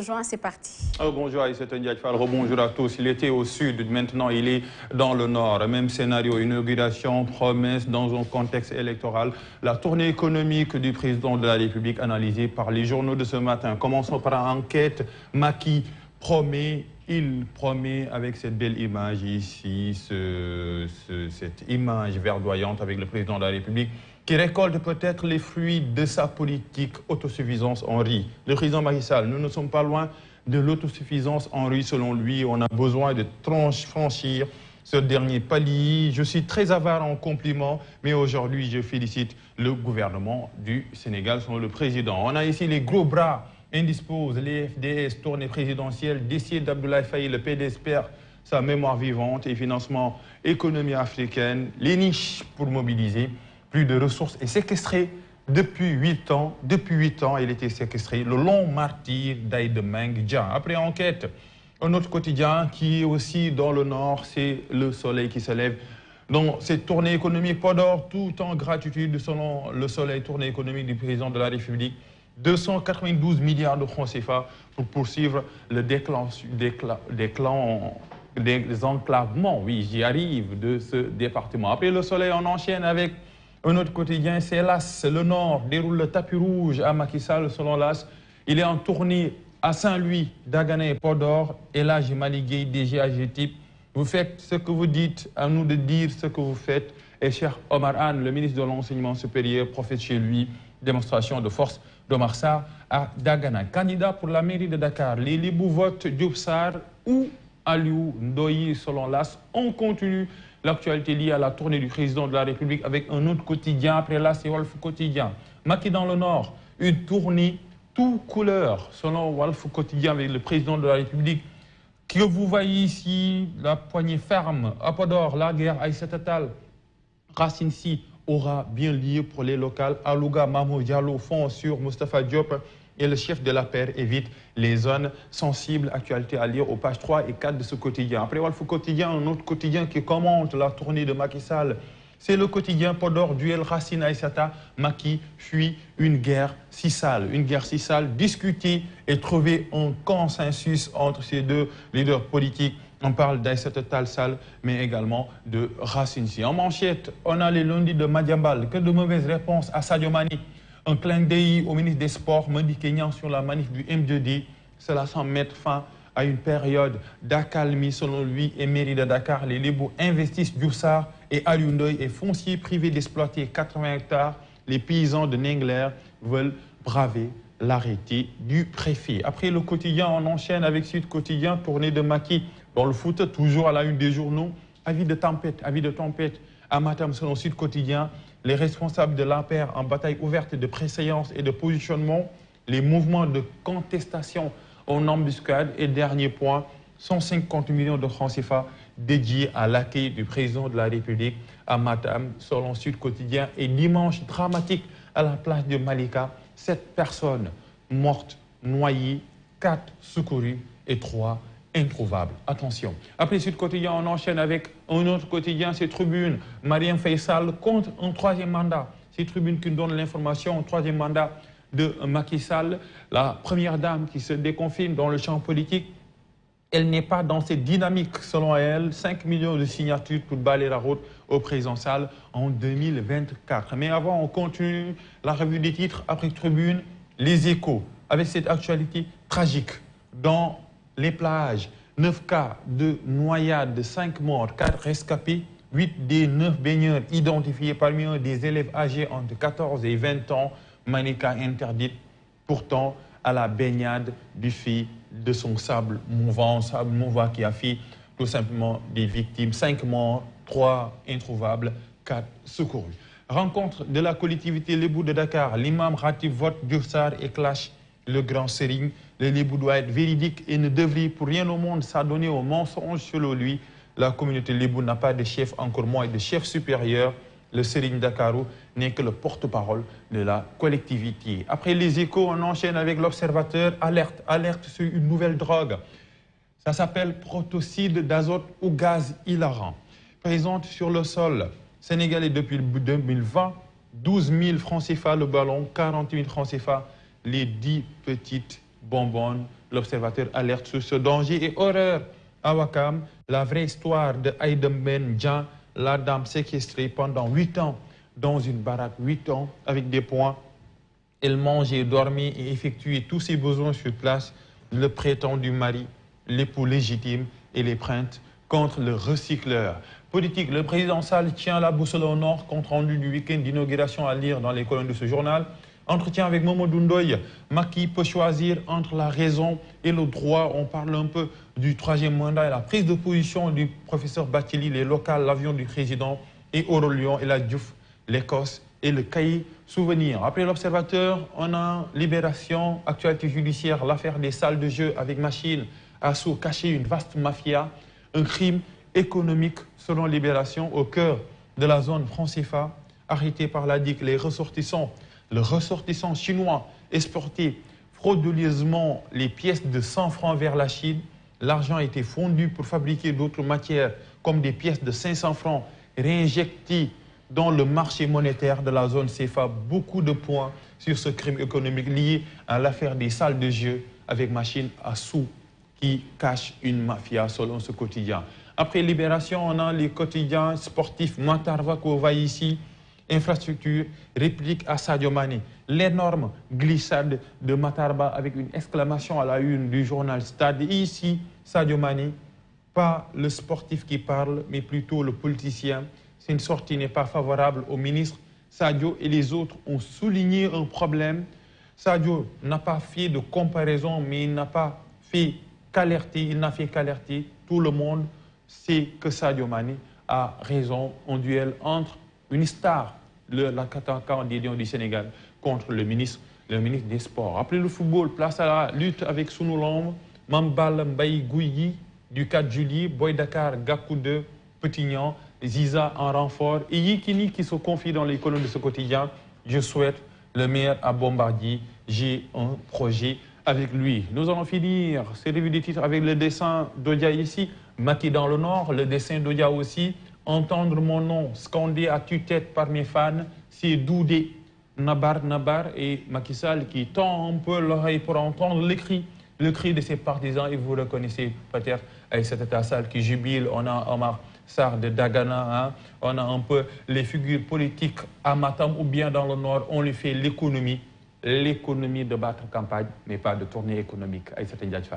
Juin, c'est parti. Bonjour Aïssata Ndiaye Fall, rebonjour à tous. Il était au sud, maintenant il est dans le nord. Même scénario, inauguration, promesse dans un contexte électoral. La tournée économique du président de la République analysée par les journaux de ce matin. Commençons par l'enquête. Macky promet, il promet avec cette belle image ici, cette image verdoyante avec le président de la République, qui récolte peut-être les fruits de sa politique autosuffisance en riz. Le président Macky Sall, nous ne sommes pas loin de l'autosuffisance en riz. Selon lui, on a besoin de franchir ce dernier palier. Je suis très avare en compliments, mais aujourd'hui, je félicite le gouvernement du Sénégal, selon le président. On a ici les gros bras indisposés, les FDS, tournée présidentielle, décidé d'Abdoulaye Faye, le PDS perd sa mémoire vivante et financement économie africaine, les niches pour mobiliser plus de ressources et séquestré depuis 8 ans. Depuis 8 ans, il était séquestré. Le long martyr d'Aïda Meng Dia. Après enquête, un autre quotidien qui est aussi dans le nord, c'est Le Soleil qui se lève. Dans cette tournée économique Podor, tout en gratitude selon Le Soleil, tournée économique du président de la République. 292 milliards de francs CFA pour poursuivre le des enclavements, oui, j'y arrive, de ce département. Après Le Soleil, on enchaîne avec un autre quotidien, c'est l'As. Le Nord déroule le tapis rouge à Macky Sall, selon l'As. Il est en tournée à Saint-Louis, Dagana et Podor. Et là, j'ai maligué DGAGTIP. Vous faites ce que vous dites, à nous de dire ce que vous faites. Et cher Omar Anne, le ministre de l'Enseignement supérieur, profite chez lui. Démonstration de force d'Omar Sarr à Dagana. Candidat pour la mairie de Dakar, les Libou votent Diop Sarr ou Aliou Ndoye, selon l'As. On continue l'actualité liée à la tournée du président de la République avec un autre quotidien. Après là, c'est Wolf Quotidien. Macky dans le Nord, une tournée tout couleur, selon Wolf Quotidien, avec le président de la République. Que vous voyez ici, la poignée ferme. À Podor, la guerre, Aïssata Tall, Racine Sy aura bien lieu pour les locales. Alouga, Mamou Diallo font sur Moustapha Diop. Et le chef de la paire évite les zones sensibles. Actualité à lire aux pages 3 et 4 de ce quotidien. Après Wolf Quotidien, un autre quotidien qui commente la tournée de Macky Sall. C'est le quotidien Podor, duel Racine Aïssata. Macky fuit une guerre si sale. Une guerre si sale, discuter et trouver un consensus entre ces deux leaders politiques. On parle d'Aïssata Tall Sall, mais également de Racine Sy. En manchette, on a les lundis de Madiambal. Que de mauvaises réponses à Sadio Mané. Un clin d'œil au ministre des Sports, Mandi Kenyan, sur la manif du M2D. Cela semble mettre fin à une période d'accalmie. Selon lui et mairie de Dakar, les Lébou investissent Diouf Sarr et Aliou Ndoye et foncier privé d'exploiter 80 hectares. Les paysans de Nengler veulent braver l'arrêté du préfet. Après le quotidien, on enchaîne avec Sud Quotidien, tournée de Macky dans le foot, toujours à la une des journaux. Avis de tempête à Matam, selon Sud Quotidien. Les responsables de l'APR en bataille ouverte de préséance et de positionnement, les mouvements de contestation en embuscade et dernier point, 150 millions de francs CFA dédiés à l'accueil du président de la République à Matam, selon Sud Quotidien. Et dimanche dramatique à la place de Malika, 7 personnes mortes, noyées, 4 secourues et 3 introuvable. Attention. Après Sud Quotidien, on enchaîne avec un autre quotidien, c'est Tribune. Marième Faye Sall contre un 3e mandat. C'est Tribune qui nous donne l'information, un 3e mandat de Macky Sall. La première dame qui se déconfine dans le champ politique, elle n'est pas dans cette dynamique, selon elle. 5 millions de signatures pour balayer la route au président Sall en 2024. Mais avant, on continue la revue des titres après Tribune, les Échos, avec cette actualité tragique dans les plages. 9 cas de noyade, 5 morts, 4 rescapés, 8 des 9 baigneurs identifiés, parmi eux des élèves âgés entre 14 et 20 ans. Manika interdite pourtant à la baignade du fait de son sable mouvant qui a fait tout simplement des victimes. 5 morts, 3 introuvables, 4 secourus. Rencontre de la collectivité Lébou de Dakar. L'imam Ratib vote Diouf Sarr et clash le grand Serigne. Le Lébou doit être véridique et ne devrait pour rien au monde s'adonner aux mensonges. Selon lui, la communauté Lébou n'a pas de chef, encore moins de chef supérieur. Le Serigne Dakarou n'est que le porte-parole de la collectivité. Après les Échos, on enchaîne avec l'Observateur. Alerte, alerte sur une nouvelle drogue. Ça s'appelle protoxyde d'azote ou gaz hilarant. Présente sur le sol sénégalais depuis 2020. 12 000 francs CFA le ballon, 48 000 francs CFA les 10 petites bonbonne. L'observateur alerte sur ce danger et horreur. À Ouakam, la vraie histoire de Aïdemben Djan, la dame séquestrée pendant 8 ans dans une baraque, 8 ans, avec des poings. Elle mangeait, dormait et effectuait tous ses besoins sur place. Le prétendu mari, l'époux légitime et les plaintes contre le recycleur. Politique, le président Sall tient la boussole au nord, compte rendu du week-end d'inauguration à lire dans les colonnes de ce journal. Entretien avec Mamadou Ndoye. Macky peut choisir entre la raison et le droit. On parle un peu du 3e mandat et la prise de position du professeur Bathily, les locales, l'avion du président et Aurélien et la Diouf, l'Écosse et le cahier souvenir. Après l'Observateur, on a Libération, actualité judiciaire, l'affaire des salles de jeu avec machine a caché une vaste mafia, un crime économique selon Libération au cœur de la zone franc CFA, arrêté par la DIC. Le ressortissant chinois exportait frauduleusement les pièces de 100 francs vers la Chine. L'argent a été fondu pour fabriquer d'autres matières comme des pièces de 500 francs réinjectées dans le marché monétaire de la zone CFA. Beaucoup de points sur ce crime économique lié à l'affaire des salles de jeu avec machine à sous qui cache une mafia selon ce quotidien. Après Libération, on a les quotidiens sportifs. Matarvako va ici. Infrastructure, réplique à Sadio Mané. L'énorme glissade de Matarba avec une exclamation à la une du journal Stade. Et ici, Sadio Mané, pas le sportif qui parle, mais plutôt le politicien. Cette sortie n'est pas favorable au ministre. Sadio et les autres ont souligné un problème. Sadio n'a pas fait de comparaison, mais il n'a pas fait qu'alerter. Il n'a fait qu'alerter. Tout le monde sait que Sadio Mané a raison en duel entre une star, l'attaquant des Lions du Sénégal, contre le ministre des Sports. Après le football, place à la lutte avec Sunu Lamb, Mambal Mbaye Gouyi du 4 juillet, Boy Dakar, Gakou 2, Petignan, Ziza en renfort et Yekini qui se confie dans les colonnes de ce quotidien. Je souhaite le meilleur à Bombardier. J'ai un projet avec lui. Nous allons finir ces revues des titres avec le dessin d'Odia ici, Macky dans le Nord, le dessin d'Odia aussi. Entendre mon nom scandé à tue-tête par mes fans, c'est Doudé, Nabar et Macky Sall qui tend un peu l'oreille pour entendre le cri de ses partisans. Et vous reconnaissez peut-être Aïssata Tall Sall qui jubile. On a Omar Sarr de Dagana, hein. On a un peu les figures politiques à Matam ou bien dans le Nord. On lui fait l'économie de battre campagne, mais pas de tournée économique. Aïssata Diagne Fada.